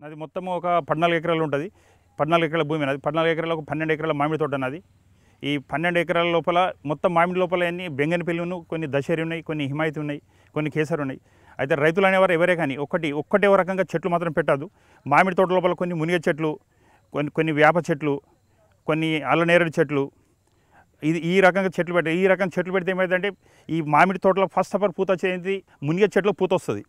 అది మొత్తం ఒక 14 ఎకరాలు ఉంటుంది. 14 ఎకరాల భూమి అది. 14 ఎకరాలకు 12 ఎకరాల మామిడి తోట అన్నది. ఈ 12 ఎకరాల లోపల మొత్తం మామిడి లోపల అన్ని బెంగనపల్లిను, కొన్ని దశరి ఉన్నాయి, కొన్ని హిమాయతీ ఉన్నాయి, కొన్ని కేసరి ఉన్నాయి. అయితే రైతులు అనేవారు ఎవరే కానీ ఒక్కటే రకంగా చెట్లు మాత్రం పెట్టదు. మామిడి తోట లోపల కొన్ని మునిగ చెట్లు, కొన్ని వేప చెట్లు, కొన్ని అల్లనేరేడు చెట్లు, ఈ రకంగా చెట్లు పెడితే ఏమైందంటే ఈ మామిడి తోటలో ఫస్ట్ ఆఫ్ ఆల్ పూత వచ్చేది మునిగ చెట్లు పూత వస్తుంది.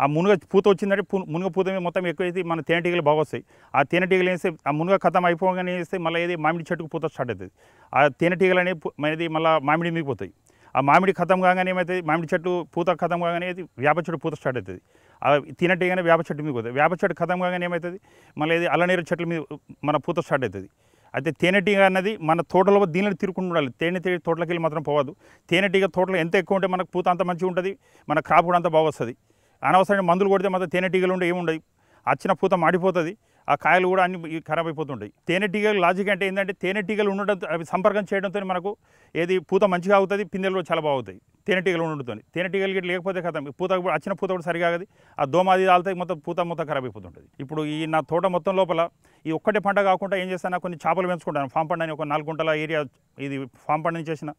ఆ మునుగ పూత వచ్చిందంటే మునుగ పూత మీద మొత్తం ఎక్కువైతే మన తేనెటీగలు బాగా వస్తాయి. ఆ తేనెటీగలు వేస్తే ఆ మునుగ కథం అయిపోగానే వేస్తే మళ్ళీ ఏది మామిడి చెట్టుకు పూత స్టార్ట్ అవుతుంది. ఆ తేనెటీగలు అనేది మళ్ళీ మామిడి మిగిపోతాయి. ఆ మామిడి కథం కాగానే ఏమవుతుంది, మామిడి చెట్టు పూత కథం కాగానే వేప చెట్టు పూత స్టార్ట్ అవుతుంది. ఆ తేనెటీగనే వేప చెట్టు మిగిపోతుంది. వేప చెట్టు కథం కాగానే ఏమవుతుంది, మళ్ళీ ఏది అల్లనేరు చెట్ల మీద మన పూత స్టార్ట్ అవుతుంది. అయితే తేనెటీగ అన్నది మన తోటలో దీనిలో తిరుగుకుంటూ ఉండాలి. తేనెటీగ తోటలోకి వెళ్ళి మాత్రం పోవద్దు. తేనెటీగ తోటలో ఎంత ఎక్కువ ఉంటే మనకు పూత అంత మంచిగా ఉంటుంది, మన క్రాప్ కూడా అంత బాగా వస్తుంది. అనవసరమైన మందులు కొడితే మాత్రం తేనెటీగలు ఉండే ఏముండవు, వచ్చిన పూత మాడిపోతుంది, ఆ కాయలు కూడా అన్ని ఖరాబ్ అయిపోతుంటాయి. తేనెటీగలు లాజిక్ అంటే ఏంటంటే తేనెటీగలు ఉండడం, అవి సంపర్కం చేయడంతో మనకు ఏది పూత మంచిగా అవుతుంది, పిందెలు కూడా చాలా బాగుతాయి తేనెటీగలు ఉండడంతో. తేనెటీగలు గిట్ల లేకపోతే కదా పూత వచ్చిన పూత కూడా సరిగా ఆగదు, ఆ దోమాది ఆలుతాయి, మొత్తం పూత ఖరాబ్ అయిపోతుంటుంది. ఇప్పుడు ఈ నా తోట మొత్తం లోపల ఈ ఒక్కటే పంట కాకుండా ఏం చేస్తాను, కొన్ని చేపలు పెంచుకుంటాను. ఫామ్ పండు అని ఒక 4 గుంటల ఏరియా ఇది ఫామ్ పండుని చేసిన,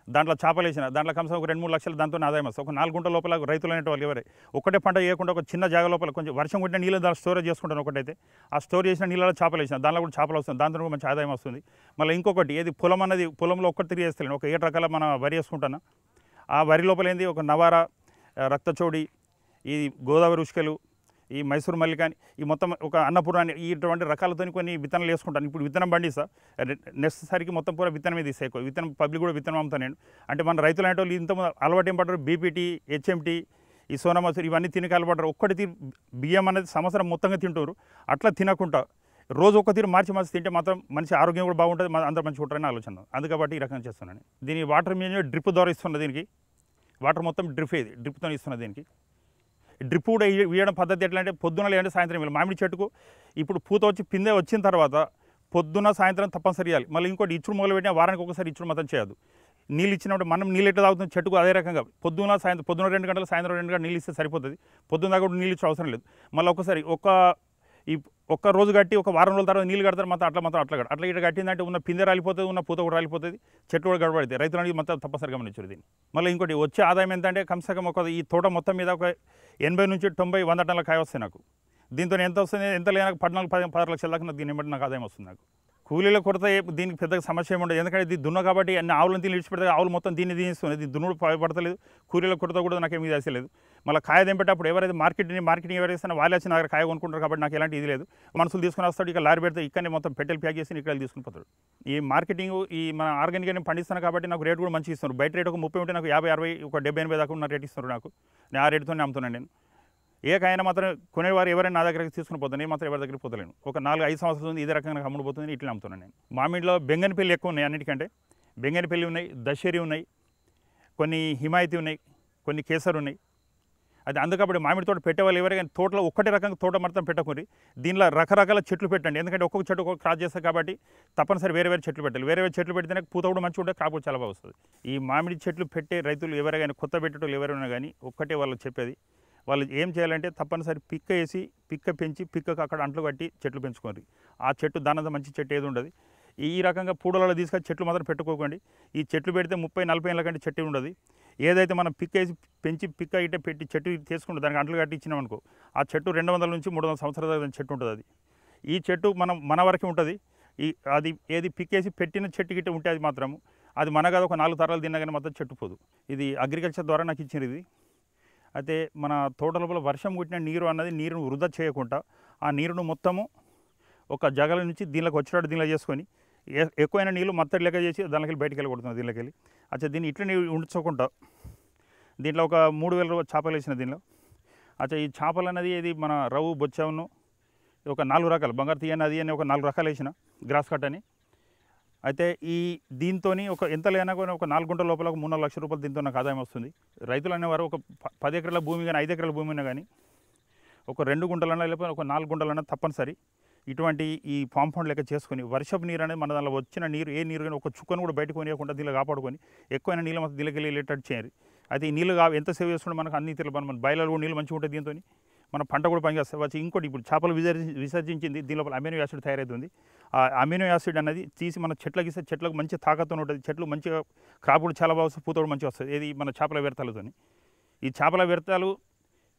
దాంట్లో చేపలు వేసిన, దాంట్లో కనీసం ఒక 2-3 లక్షలు దాంతో ఆదాయం వస్తుంది. ఒక 4 గుంటల లోపల రైతులు అనేటి వాళ్ళు ఎవరే ఒక్కటే పంట చేయకుండా ఒక చిన్న జాగా లోపల కొంచెం వర్షం కొట్టిన నీళ్ళు దాన్ని స్టోరేజ్ చేసుకుంటాను. ఒకటైతే ఆ స్టోర్ చేసిన నీళ్ళలో చేపలు వేసిన, దాంట్లో కూడా చేపలు వస్తుంది, దాంతో కూడా మంచి ఆదాయం వస్తుంది. మళ్ళీ ఇంకొకటి ఏది పొలం అన్నది, పొలంలో ఒక్కటి తిరిగి వేస్తలేను, ఒక 7 రకాల మన వరి వేసుకుంటాను. ఆ వరి లోపల ఏంది ఒక నవార, రక్తచోడి, ఈ గోదావరి ఉష్కలు, ఈ మైసూరు మల్లికాని, ఈ మొత్తం ఒక అన్నపూర్ణ, ఇటువంటి రకాలతో కొన్ని విత్తనాలు వేసుకుంటాను. ఇప్పుడు విత్తనం పండిస్తా, నెక్స్ట్ సరికి మొత్తం పూర విత్తనం మీద తీసే ఎక్కువ విత్తనం పబ్లిక్ కూడా విత్తనం అమ్ముతాను నేను. అంటే మన రైతులు అంటే వాళ్ళు ఇంత అలవాటు ఏం పడ్డారు, బీపీటీ, హెచ్ఎంటీ, ఈ సోనా మసూరి ఇవన్నీ తినక అలవాటారు. ఒక్కటి బియ్యం అనేది సంవత్సరం మొత్తంగా తింటారు. అట్లా తినకుండా రోజు ఒక తీరు మార్చి తింటే మాత్రం మనిషి ఆరోగ్యం కూడా బాగుంటుంది, అందరూ మంచిగా ఉంటారని ఆలోచన. అందుకబట్టి ఈ రకంగా చేస్తున్నాను. దీని వాటర్ మీద డ్రిప్ ద్వారా ఇస్తున్నా, దీనికి వాటర్ మొత్తం డ్రిప్తో ఇస్తున్నా. దీనికి డ్రిప్ కూడా వేయడం పద్ధతి ఎట్లా అంటే పొద్దున లేదంటే సాయంత్రం వేయాలి. మామిడి చెట్టుకు ఇప్పుడు పూత వచ్చి పిందె వచ్చిన తర్వాత పొద్దున సాయంత్రం తప్పనిసరి చేయాలి. మళ్ళీ ఇంకోటి ఇచ్చుడు మొదలు పెట్టినా వారానికి ఒకసారి ఇచ్చుడు మాత్రం చేయదు. నీళ్ళు ఇచ్చినప్పుడు మనం నీళ్ళు ఎట్లా తాగుతుంది చెట్టుకు అదే రకంగా పొద్దున 2 గంటలు, సాయంత్రం 2 గంటలు నీళ్ళు ఇస్తే సరిపోతుంది. పొద్దున్న దాకా కూడా నీళ్ళు ఇచ్చే అవసరం లేదు. మళ్ళీ ఒకసారి ఒక్క రోజు కట్టి ఒక వారం రోజుల తర్వాత నీళ్ళు కడతారు, అట్లా ఇట్లా కట్టిందంటే ఉన్న పిందె రాలిపోతుంది, ఉన్న పూత కూడా రాలిపోతుంది, చెట్టు కూడా గడబడితే రైతులు అనేది మొత్తం తప్పనిసరిగా గమనించారు దీన్ని. మళ్ళీ ఇంకోటి వచ్చే ఆదాయం ఏంటంటే కమ్సకం ఈ తోట మొత్తం మీద ఒక 80 నుంచి 90, 100 టన్నుల కాయ వస్తాయి నాకు. దీంతో ఎంత వస్తుంది, ఎంత లేనా 14-16 లక్షల దాకా దీన్ని బట్టి నాకు ఆదాయం వస్తుంది. నాకు కూలీల కొరత దీనికి పెద్దగా సమస్య ఏమి ఉండదు. ఎందుకంటే ఇది దున్న కాబట్టి అన్ని ఆవులను తిని విడిచిపెడితే ఆవులు మొత్తం దీన్ని తీస్తుంది. ఇది దున్నుడు పడతలేదు, కూలీల కొరత కూడా నాకేమీ చేసలేదు. మళ్ళీ కాయ తెంపేటప్పుడు ఎవరైతే మార్కెటింగ్ ఎవరైతే వాళ్ళే వచ్చి నాకు కాయ కొనుక్కుంటారు కాబట్టి నాకు ఎలాంటి ఇది లేదు. మనుషులు తీసుకుని వస్తాడు, ఇక లారీ పెడితే ఇక్కడనే మొత్తం పెట్టెలు ప్యాక్ చేసి ఇక్కడ తీసుకుని పోతాడు. ఈ మార్కెటింగ్ ఈ మన ఆర్గానిక్ అని పండిస్తాను కాబట్టి నాకు రేటు కూడా మంచిగా ఇస్తున్నారు. బయట రేటు ఒక 30 ఉంటే నాకు 50-60, ఒక 70-80 దాకా ఉన్న రేట్ ఇస్తున్నారు నాకు. నేను ఆ రేటుతోనే అమ్ముతున్నాను. నేను ఏ కాయన మాత్రం కొనేవారు ఎవరైనా నా దగ్గరికి తీసుకుని పోతాను, నేను మాత్రం ఎవరి దగ్గరికి పోతలేను. ఒక 4-5 సంవత్సరాలు ఇదే రకంగా అమ్ముడు పోతుంది, ఇట్లా అమ్ముతున్నాను నేను. మామిడిలో బెంగనపల్లి ఎక్కువ ఉన్నాయి, అన్నిటికంటే బెంగనపల్లి ఉన్నాయి, దశరి ఉన్నాయి, కొన్ని హిమాయతీ ఉన్నాయి, కొన్ని కేసరి ఉన్నాయి. అది అందుకప్పుడు మామిడి తోట పెట్టేవాళ్ళు ఎవరైనా తోటలో ఒక్కటే రకంగా తోట మొత్తం పెట్టకూరి దీనిలో రకరకాల చెట్లు పెట్టండి. ఎందుకంటే ఒక్కొక్క చెట్టు ఒక్కొక్క క్రాస్ చేస్తారు కాబట్టి తప్పనిసరి వేరే చెట్లు పెట్టాలి. వేరే చెట్లు పెడితేనే పూత కూడా మంచిగా ఉంటే క్రాప్ కూడా చాలా బాగా వస్తుంది. ఈ మామిడి చెట్లు పెట్టే రైతులు ఎవరైనా కొత్త పెట్టేటోళ్ళు ఎవరైనా కానీ ఒక్కటే వాళ్ళు చెప్పేది, వాళ్ళు ఏం చేయాలంటే తప్పనిసరి పిక్క పెంచి పిక్కకు అక్కడ అంట్లు కట్టి చెట్లు పెంచుకోండి. ఆ చెట్టు దానంత మంచి చెట్టు ఏది ఉండదు. ఈ రకంగా పూడలలో తీసుకొచ్చి చెట్లు మాత్రం పెట్టుకోకండి. ఈ చెట్లు పెడితే 30-40 ఏళ్ళ కంటే చెట్టు ఉండదు. ఏదైతే మనం పిక్కేసి పెంచి పిక్క ఇట్టే పెట్టి చెట్టు తీసుకుంటే దానికి అంట్లు కట్టి ఇచ్చినామనుకో, ఆ చెట్టు 200 నుంచి 300 సంవత్సరాల దాకా చెట్టు ఉంటుంది. అది ఈ చెట్టు మన వరకే ఉంటుంది. అది ఏది పిక్కేసి పెట్టిన చెట్టు గిట్ట ఉంటే అది మాత్రము అది మన కాదు, ఒక 4 తరాలు తిన్నా కానీ మొత్తం చెట్టు పోదు. ఇది అగ్రికల్చర్ ద్వారా నాకు ఇచ్చింది ఇది. అయితే మన తోట లోపల వర్షం కొట్టిన నీరు అన్నది నీరును వృధా చేయకుండా ఆ నీరును మొత్తము ఒక జగల నుంచి దీనిలోకి వచ్చేటట్టు దీనిలో చేసుకొని ఎక్కువైన నీళ్ళు మత్తడి లెక్క చేసి దానిలోకి బయటికి వెళ్ళి కొడుతున్నాను. దీనిలోకి అచ్చా దీన్ని ఇట్లనే ఉంచకుండా దీంట్లో ఒక 3000 చేపలు వేసిన దీనిలో. అచ్చా ఈ చేపలు అనేది ఇది మన రవ్వు బొచ్చవును ఒక 4 రకాలు, బంగారు తీయని అది అని ఒక 4 రకాలు వేసిన, గ్రాస్ కట్ అని. అయితే దీంతో ఒక ఎంత లేనా కానీ ఒక 4 గుంటల లోపల ఒక 3-4 లక్షల రూపాయలు దీంతో నాకు ఆదాయం వస్తుంది. రైతులు అనేవారు ఒక 10 ఎకరాల భూమి కానీ 5 ఎకరాల భూమి అయినా కానీ ఒక 2 గుంటలన్నా లేకపోతే ఒక 4 గుంటలన్నా తప్పనిసరి ఇటువంటి ఈ ఫామ్ ఫండ్ లెక్క చేసుకొని వర్షపు నీరు అనేది మన దానిలో వచ్చిన నీరు ఏ నీరు కానీ ఒక చుక్కను కూడా బయటకు కొనియకుండా దీనిలో కాపాడుకొని ఎక్కువైన నీళ్ళు మొత్తం దీనికి వెళ్ళేటట్టు చేయాలి. అయితే ఈ నీళ్ళు ఎంత సేవ్ చేసుకుంటే మనకు అన్ని తీరు మన బయలు కూడా నీళ్ళు మంచిగా ఉంటాయి. దీంతో మన పంట కూడా పనిచేస్తుంది. వచ్చి ఇంకోటి ఇప్పుడు చేపలు విసర్జించింది దీని లోపల అమినో యాసిడ్ తయారవుతుంది. ఆ అమినో యాసిడ్ అనేది తీసి మన చెట్లకి ఇస్తే చెట్లకు మంచి తాకత్తో ఉంటుంది. చెట్లు మంచిగా క్రాప్ కూడా చాలా బాగా వస్తుంది, పూత కూడా మంచిగా వస్తుంది. ఏది మన చేపల వ్యర్థాలతో. ఈ చేపల వ్యర్థాలు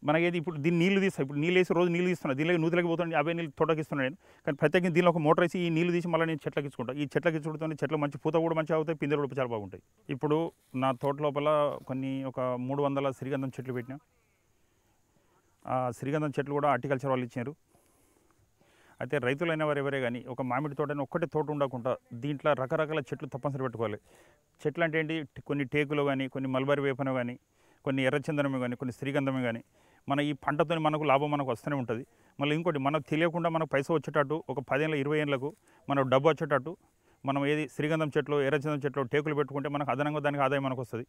మనకేది ఇప్పుడు దీన్ని నీళ్లు తీస్తాయి. ఇప్పుడు నీళ్ళు వేసి రోజు నీళ్ళు తీస్తున్నాను, దీనిలో నూతులకి పోతుంది, అవే నీళ్ళు తోటకి ఇస్తున్నాను నేను. కానీ ప్రత్యేకంగా దీనిలో ఒక మోటార్ వేసి ఈ నీళ్ళు తీసి మళ్ళీ నేను చెట్లకి ఇచ్చుకుంటాను. ఈ చెట్లకి ఇచ్చుకుంటే చెట్లు మంచి పూత కూడా మంచిగా అవుతాయి, పిందెలు కూడా చాలా బాగుంటాయి. ఇప్పుడు నా తోట లోపల ఒక 300 శ్రీగంధం చెట్లు పెట్టినా. ఆ శ్రీగంధం చెట్లు కూడా హార్టికల్చర్ వాళ్ళు ఇచ్చారు. అయితే రైతులైన వారు ఎవరే కానీ ఒక మామిడి తోటని ఒక్కటే తోట ఉండకుండా దీంట్లో రకరకాల చెట్లు తప్పనిసరి పెట్టుకోవాలి. చెట్లు అంటే ఏంటి, కొన్ని టేకులు కానీ, కొన్ని మల్బరీ వేపన కానీ, కొన్ని ఎర్రచందనమే కానీ, కొన్ని శ్రీగంధమే కానీ మన ఈ పంటతో మనకు లాభం మనకు వస్తూనే ఉంటుంది. మళ్ళీ ఇంకోటి మనకు తెలియకుండా మనకు పైసా వచ్చేటట్టు ఒక 10 ఏళ్ళ 20 ఏళ్ళకు మనకు డబ్బు వచ్చేటట్టు మనం ఏది శ్రీగంధం చెట్లు, ఎర్రచందనం చెట్లు, టేకులు పెట్టుకుంటే మనకు అదనంగా దానికి ఆదాయం మనకు వస్తుంది.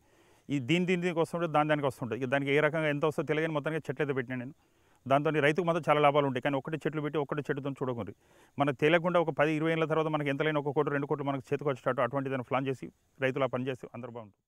ఈ దీనికి వస్తుంటే దానికి వస్తుంటుంది. ఇక దానికి ఏ రకంగా ఎంత వస్తుందో తెలియని మొత్తానికి చెట్లు అయితే పెట్టినా నేను. దాంతో రైతుకు మాత్రం చాలా లాభాలు ఉంటాయి. కానీ ఒకటి చెట్లు పెట్టి ఒకటి చెట్టుతో చూడకూడదు. మనకు తెలియకుండా ఒక 10-20 ఏళ్ళ తర్వాత మనకు ఎంత లేని 1 కోటి 2 కోట్లు మనకు చేతికి వచ్చేటట్టు అటువంటి దాన్ని ప్లాన్ చేసి రైతులు ఆ పని చేసి అందరూ బాగుంటుంది.